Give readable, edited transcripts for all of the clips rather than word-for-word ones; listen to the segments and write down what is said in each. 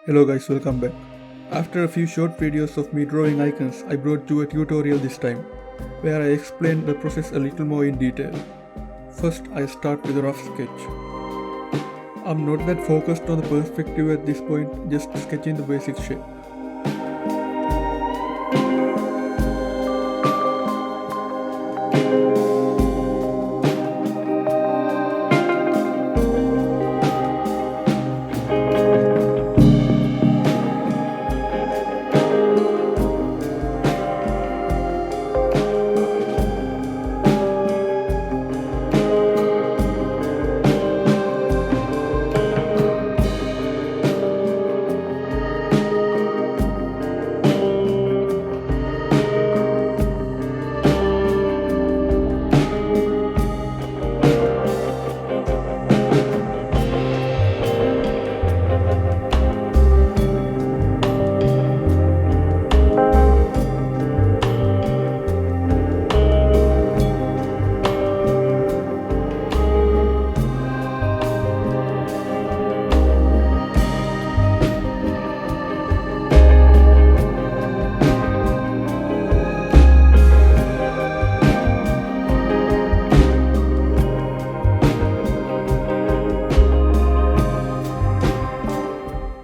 Hello guys, welcome back. After a few short videos of me drawing icons, I brought you a tutorial this time, where I explain the process a little more in detail. First, I start with a rough sketch. I'm not that focused on the perspective at this point, just sketching the basic shape.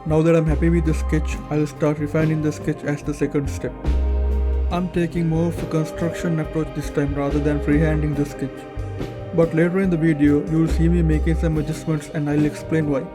Now that I'm happy with the sketch, I'll start refining the sketch as the second step. I'm taking more of a construction approach this time rather than freehanding the sketch. But later in the video, you'll see me making some adjustments and I'll explain why.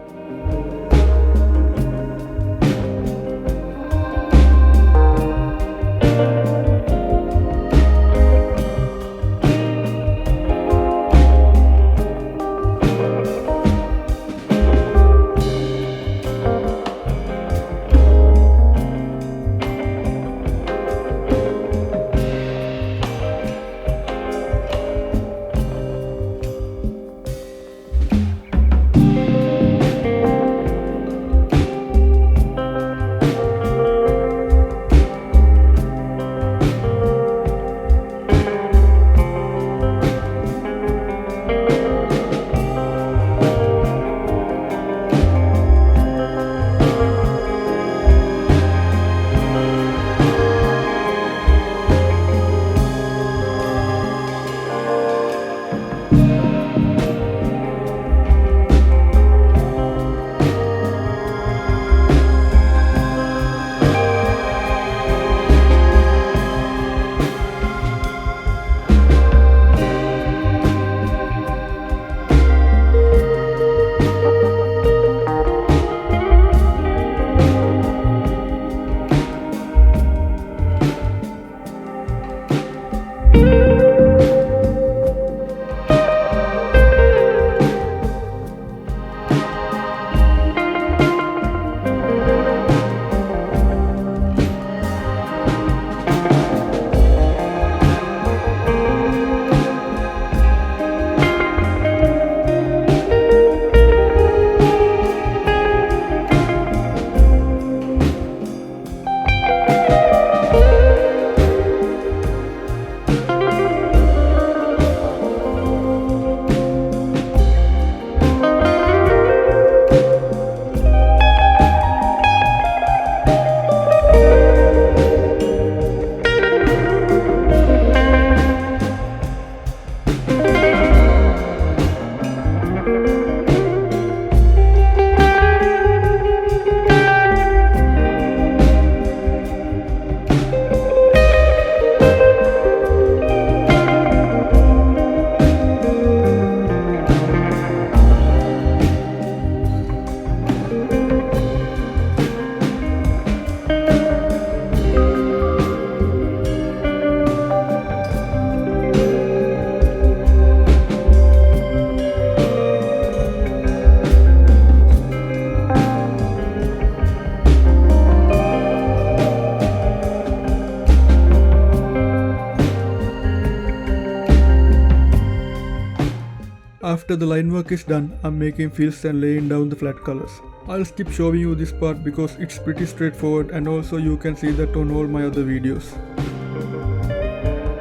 After the line work is done, I'm making fills and laying down the flat colors. I'll skip showing you this part because it's pretty straightforward and also you can see that on all my other videos.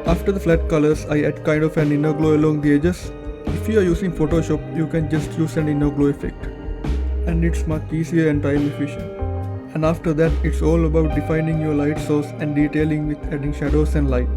After the flat colors, I add kind of an inner glow along the edges. If you are using Photoshop, you can just use an inner glow effect. And it's much easier and time efficient. And after that, it's all about defining your light source and detailing with adding shadows and light.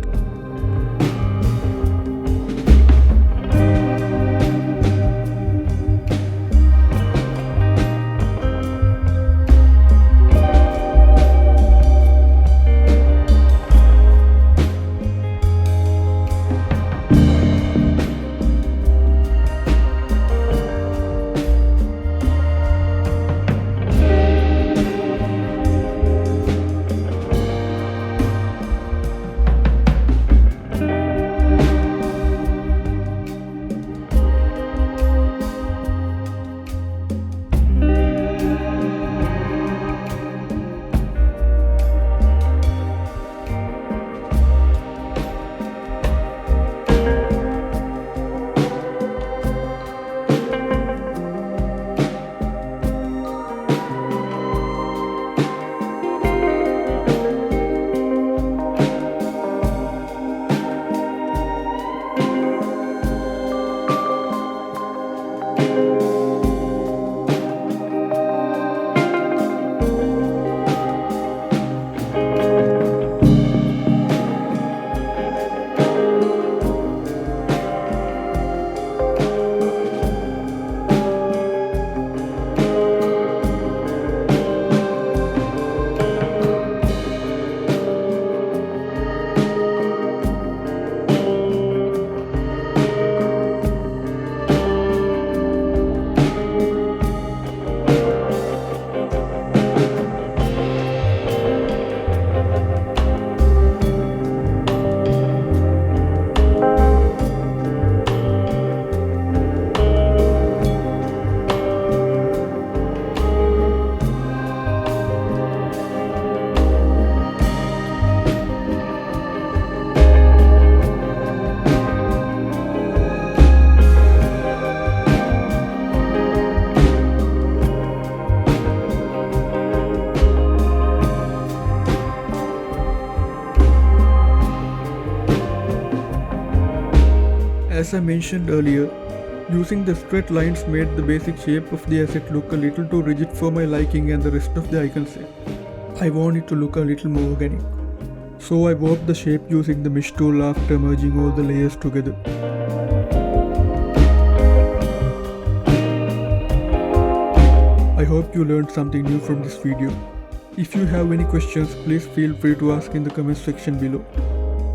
As I mentioned earlier, using the straight lines made the basic shape of the asset look a little too rigid for my liking and the rest of the icon set. I want it to look a little more organic. So I warped the shape using the mesh tool after merging all the layers together. I hope you learned something new from this video. If you have any questions, please feel free to ask in the comment section below.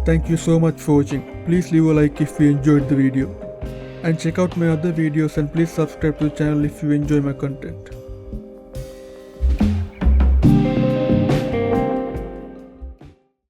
Thank you so much for watching. Please leave a like if you enjoyed the video. And check out my other videos and please subscribe to the channel if you enjoy my content.